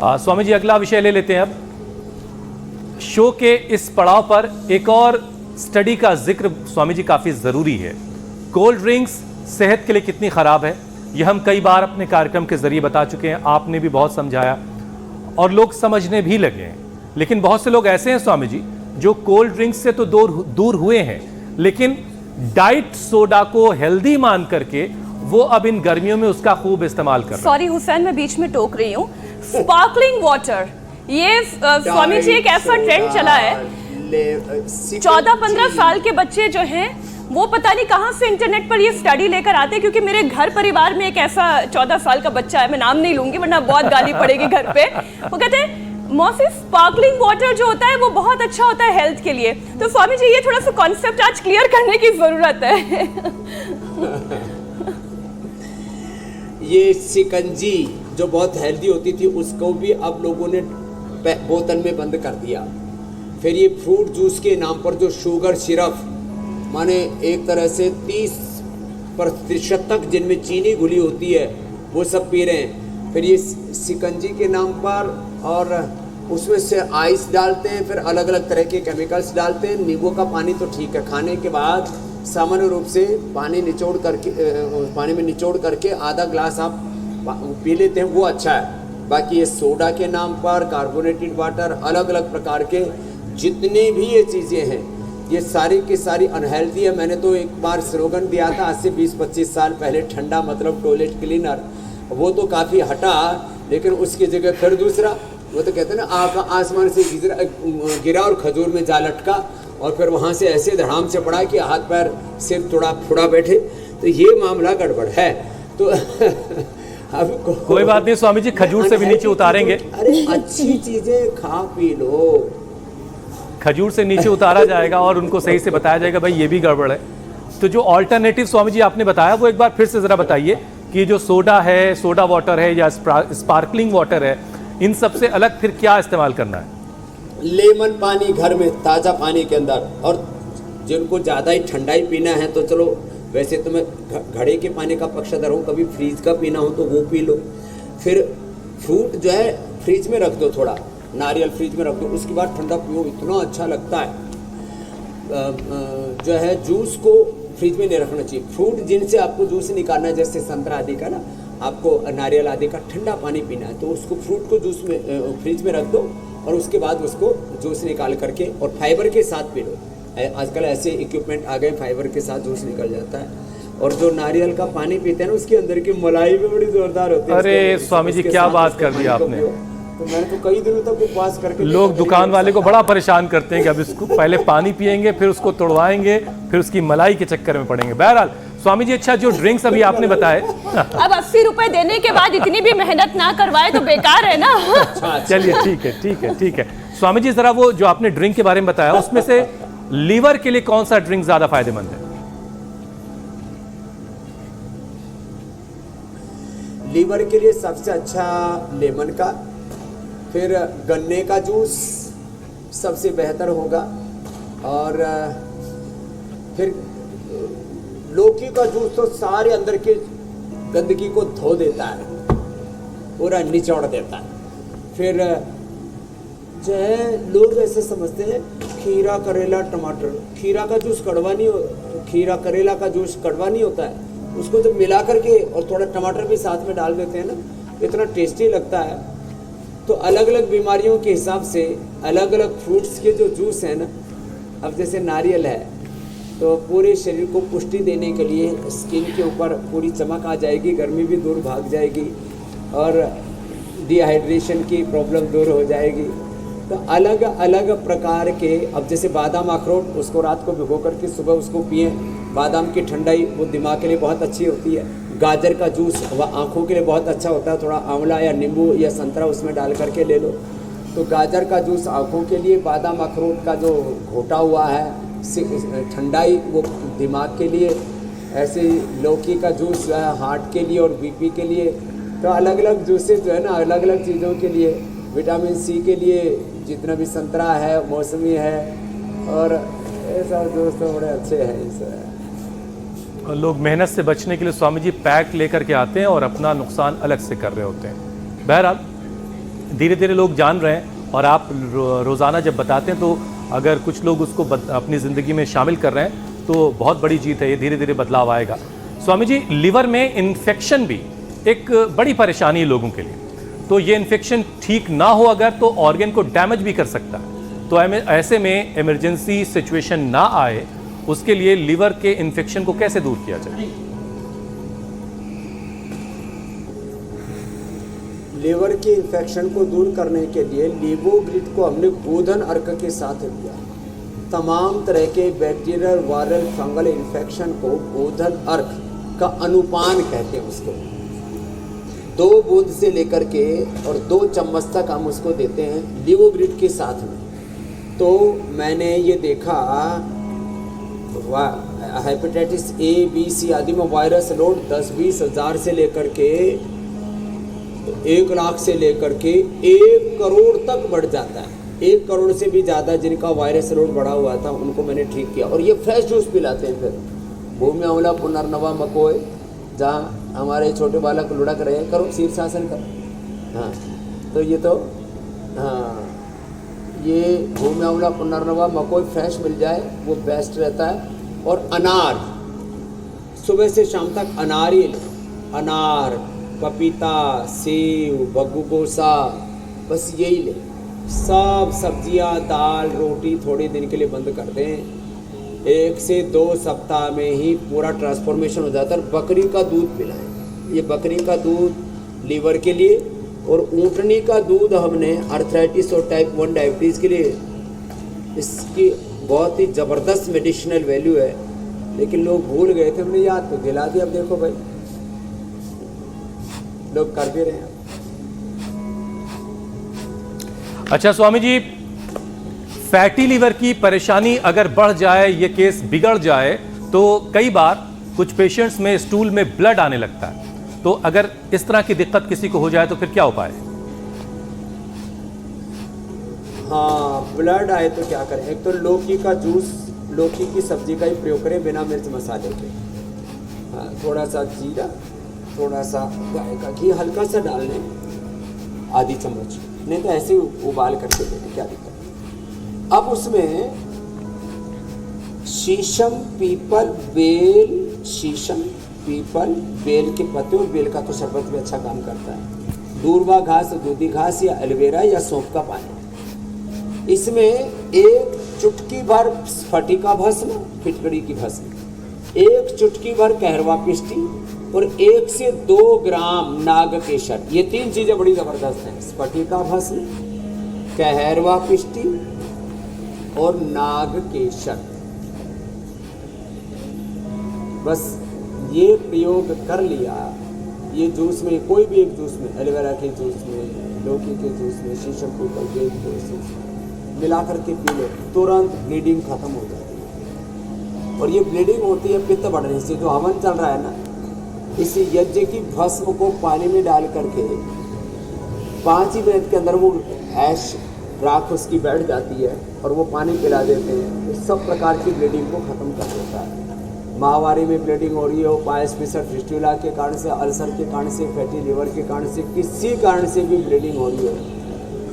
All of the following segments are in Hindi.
स्वामी जी अगला विषय ले लेते हैं अब। शो के इस पड़ाव पर एक और स्टडी का जिक्र स्वामी जी काफी जरूरी है। कोल्ड ड्रिंक्स सेहत के लिए कितनी खराब है, यह हम कई बार अपने कार्यक्रम के जरिए बता चुके हैं, आपने भी बहुत समझाया और लोग समझने भी लगे हैं। लेकिन बहुत से लोग ऐसे हैं स्वामी जी जो कोल्ड ड्रिंक्स से तो दूर हुए हैं, लेकिन डाइट सोडा को हेल्दी मान करके वो अब इन गर्मियों में उसका खूब इस्तेमाल कर रहे हैं। सॉरी हुसैन, मैं बीच में टोक रही हूँ। स्पार्कलिंग वाटर, ये स्वामी जी एक ऐसा ट्रेंड चला है। 14-15 साल के बच्चे जो हैं वो पता नहीं कहां से इंटरनेट पर ये स्टडी लेकर आते हैं, क्योंकि मेरे घर परिवार में एक ऐसा 14 साल का बच्चा है, मैं नाम नहीं लूंगी वरना बहुत गाली पड़ेगी घर पे। वो कहते हैं मौसी स्पार्कलिंग वाटर जो होता है वो बहुत अच्छा होता है हेल्थ के लिए। तो स्वामी जी ये थोड़ा सा कॉन्सेप्ट आज क्लियर करने की जरूरत है। ये शिकंजी जो बहुत हेल्दी होती थी उसको भी अब लोगों ने बोतल में बंद कर दिया। फिर ये फ्रूट जूस के नाम पर जो शुगर सिरप, माने एक तरह से 30% तक जिनमें चीनी घुली होती है वो सब पी रहे हैं। फिर ये शिकंजी के नाम पर और उसमें से आइस डालते हैं, फिर अलग अलग तरह के केमिकल्स डालते हैं। नींबू का पानी तो ठीक है, खाने के बाद सामान्य रूप से पानी में निचोड़ करके आधा ग्लास आप पी लेते हैं, वो अच्छा है। बाकी ये सोडा के नाम पर कार्बोनेटेड वाटर, अलग अलग प्रकार के जितनी भी ये चीज़ें हैं ये सारी की सारी अनहेल्दी है। मैंने तो एक बार स्लोगन दिया था आज से 20-25 साल पहले, ठंडा मतलब टॉयलेट क्लीनर, वो तो काफ़ी हटा, लेकिन उसकी जगह फिर दूसरा, वो तो कहते हैं ना आसमान से गिरा और खजूर में जा लटका और फिर वहाँ से ऐसे धड़ाम से पड़ा कि हाथ पैर सिर थोड़ा फुड़ा बैठे, तो ये मामला गड़बड़ है। तो अब कोई बात नहीं स्वामी जी, खजूर से भी नीचे उतारेंगे। अरे अच्छी चीजें खा पी लो, खजूर से नीचे उतारा जाएगा और उनको सही से बताया जाएगा भाई ये भी गड़बड़ है। तो जो ऑल्टरनेटिव स्वामी जी आपने बताया वो एक बार फिर से जरा बताइए कि जो सोडा है, सोडा वाटर है या स्पार्कलिंग वाटर है, इन सब से अलग फिर क्या इस्तेमाल करना है? लेमन पानी घर में ताज़ा पानी के अंदर, और जिनको ज़्यादा ही ठंडा ही पीना है तो चलो, वैसे तो मैं घड़े के पानी का पक्षधर हूँ, कभी फ्रीज का पीना हो तो वो पी लो। फिर फ्रूट जो है फ्रीज में रख दो, थोड़ा नारियल फ्रीज में रख दो, उसके बाद ठंडा पियो, इतना अच्छा लगता है। जो है जूस को फ्रिज में नहीं रखना चाहिए। फ्रूट जिनसे आपको जूस निकालना है, जैसे संतरा आदि का ना, आपको नारियल आदि का ठंडा पानी पीना है तो उसको फ्रूट को जूस में फ्रिज में रख दो और उसके बाद उसको जूस निकाल करके और फाइबर के साथ पी लो। आजकल ऐसे इक्विपमेंट आ गए, फाइबर के साथ जूस निकल जाता है। और जो नारियल का पानी पीते हैं ना, उसके अंदर की मलाई भी बड़ी जोरदार होती है। अरे स्वामी जी क्या बात कर दी आपने। तो मैंने तो कई दिनों तक उपवास करके, लोग दुकान वाले को बड़ा परेशान करते हैं कि अब इसको पहले पानी पिएंगे, फिर उसको तोड़वाएंगे, फिर उसकी मलाई के चक्कर में पड़ेंगे। बहरहाल स्वामी जी, अच्छा जो ड्रिंक्स अभी आपने बताए, अब 80 रुपए देने के बाद इतनी भी मेहनत ना करवाए तो बेकार है ना। चलिए ठीक है स्वामी जी, जरा वो जो आपने ड्रिंक के बारे में बताया उसमें से लीवर के लिए कौन सा ड्रिंक ज्यादा फायदेमंद है? लीवर के लिए सबसे अच्छा लेमन का, फिर गन्ने का जूस सबसे बेहतर होगा, और फिर लौकी का जूस तो सारे अंदर के गंदगी को धो देता है, पूरा निचोड़ देता है। फिर जो है लोग ऐसे समझते हैं खीरा, करेला, टमाटर, खीरा का जूस कड़वा नहीं खीरा करेला का जूस कड़वा नहीं होता है, उसको जब मिला करके और थोड़ा टमाटर भी साथ में डाल देते हैं ना, इतना टेस्टी लगता है। तो अलग अलग बीमारियों के हिसाब से अलग अलग फ्रूट्स के जो जूस है ना, अब जैसे नारियल है तो पूरे शरीर को पुष्टि देने के लिए स्किन के ऊपर पूरी चमक आ जाएगी, गर्मी भी दूर भाग जाएगी और डिहाइड्रेशन की प्रॉब्लम दूर हो जाएगी। तो अलग अलग प्रकार के, अब जैसे बादाम अखरोट, उसको रात को भिगो करके सुबह उसको पिए, बादाम की ठंडाई वो दिमाग के लिए बहुत अच्छी होती है। गाजर का जूस वह आँखों के लिए बहुत अच्छा होता है, थोड़ा आंवला या नींबू या संतरा उसमें डाल करके ले लो। तो गाजर का जूस आँखों के लिए, बादाम अखरोट का जो घोटा हुआ है ठंडाई वो दिमाग के लिए, ऐसे लौकी का जूस जो है हार्ट के लिए और बीपी के लिए। तो अलग अलग जूसेस जो है ना अलग अलग चीज़ों के लिए, विटामिन सी के लिए जितना भी संतरा है, मौसमी है, और ये सब जूस तो बड़े अच्छे हैं। इस और लोग मेहनत से बचने के लिए स्वामी जी पैक लेकर के आते हैं और अपना नुकसान अलग से कर रहे होते हैं। बहरहाल धीरे धीरे लोग जान रहे हैं और आप रोज़ाना जब बताते हैं तो अगर कुछ लोग उसको अपनी ज़िंदगी में शामिल कर रहे हैं तो बहुत बड़ी जीत है, ये धीरे धीरे बदलाव आएगा। स्वामी जी, लिवर में इन्फेक्शन भी एक बड़ी परेशानी है लोगों के लिए, तो ये इन्फेक्शन ठीक ना हो अगर तो ऑर्गन को डैमेज भी कर सकता है, तो ऐसे में इमरजेंसी सिचुएशन ना आए उसके लिए लिवर के इन्फेक्शन को कैसे दूर किया जाए? लिवर के इन्फेक्शन को दूर करने के लिए लीवोग्रिड को हमने गोधन अर्क के साथ दिया। तमाम तरह के बैक्टीरियल, वायरल, फंगल इन्फेक्शन को गोधन अर्क का अनुपान कहते हैं उसको। 2 बूंद से लेकर के और 2 चम्मच तक हम उसको देते हैं लीवोग्रिड के साथ में। तो मैंने ये देखा हेपेटाइटिस A, B, C आदि में वायरस लोड 10-20 हज़ार से लेकर के 1 लाख से लेकर के 1 करोड़ तक बढ़ जाता है। 1 करोड़ से भी ज़्यादा जिनका वायरस लोड बढ़ा हुआ था उनको मैंने ठीक किया। और ये फ्रेश जूस पिलाते हैं। फिर भूमि अमला, पुनर्नवा, मकोय, जहाँ हमारे छोटे बालक लुढ़क रहे हैं, करो शीर्षासन करो। हाँ, तो ये तो हाँ, ये भूमि अमला, पुनर्नवा, मकोय फ्रेश मिल जाए वो बेस्ट रहता है। और अनार, सुबह से शाम तक अनार ही, अनार, पपीता, सेव, बग्गूगोसा, बस यही ले। सब सब्जियां, दाल, रोटी थोड़े दिन के लिए बंद कर दें। 1 से 2 सप्ताह में ही पूरा ट्रांसफॉर्मेशन हो जाता है। बकरी का दूध पिलाएं। ये बकरी का दूध लीवर के लिए, और ऊँटनी का दूध हमने आर्थराइटिस और टाइप 1 डायबिटीज़ के लिए, इसकी बहुत ही ज़बरदस्त मेडिसिनल वैल्यू है। लेकिन लोग भूल गए थे, हमने याद तो दिला दिया। अब देखो भाई, लोग कर भी रहे हैं। अच्छा स्वामी जी, फैटी लीवर की परेशानी अगर बढ़ जाए, ये केस बिगड़ जाए, तो कई बार कुछ पेशेंट्स में स्टूल में ब्लड आने लगता है। तो अगर इस तरह की दिक्कत किसी को हो जाए तो फिर क्या उपाय है? हाँ, ब्लड आए तो क्या करें? एक तो लौकी का जूस, लौकी की सब्जी का ही प्रयोग करें बिना मिर्च मसाले के। हाँ, थोड़ा सा जीरा, थोड़ा सा गाय का घी हल्का सा डाल लें, आधी चम्मच, नहीं तो ऐसे ही उबाल करके दें, क्या दिक्कत। अब उसमें शीशम, पीपल, बेल, शीशम, पीपल, बेल के पत्ते, और बेल का तो शरबत भी अच्छा काम करता है। दूर्वा घास, दूधी घास या एलोवेरा या सौंफ का पानी। इसमें 1 चुटकी भर स्फटिका भस्म, फिटकड़ी की भस्म, 1 चुटकी भर कहरवा पिष्टी और 1 से 2 ग्राम नाग केसर। ये 3 चीज़ें बड़ी ज़बरदस्त हैं, स्फटिका भस्म, कहरवा पिष्टी और नाग केसर। बस ये प्रयोग कर लिया, ये जूस में, कोई भी एक जूस में, एलोवेरा के जूस में, लौकी के जूस में, शीशम पीपल बेल के जूस में मिला करके पी लो, तुरंत ब्लीडिंग खत्म हो जाती है। और ये ब्लीडिंग होती है पित्त बढ़ने से। जो हवन चल रहा है ना, इस यज्ञ की भस्म को पानी में डाल करके 5 ही मिनट के अंदर वो ऐश राख उसकी बैठ जाती है और वो पानी पिला देते हैं, तो सब प्रकार की ब्लीडिंग को ख़त्म कर देता है। माहवारी में ब्लीडिंग हो रही हो, पायस पिसर फिस्टुला के कारण से, अल्सर के कारण से, फैटी लिवर के कारण से, किसी कारण से भी ब्लीडिंग हो रही हो,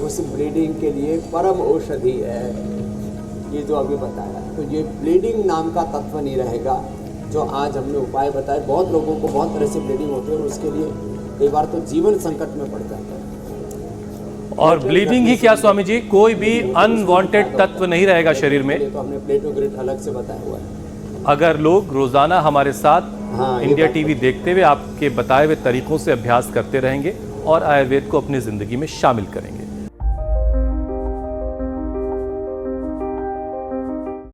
उस ब्लीडिंग के लिए परम औषधि है ये जो अभी बताया। तो ये ब्लीडिंग नाम का तत्व नहीं रहेगा जो आज हमने उपाय बताए। बहुत लोगों को बहुत तरह से ब्लीडिंग होती है और उसके लिए कई बार तो जीवन संकट में पड़ जाता है। और ब्लीडिंग ही क्या स्वामी जी, कोई भी अनवांटेड तत्व नहीं रहेगा शरीर में। तो हमने प्लेटो ग्रिड अलग से बताया हुआ है। अगर लोग रोजाना हमारे साथ इंडिया टीवी देखते हुए आपके बताए हुए तरीकों से अभ्यास करते रहेंगे और आयुर्वेद को अपनी जिंदगी में शामिल करेंगे।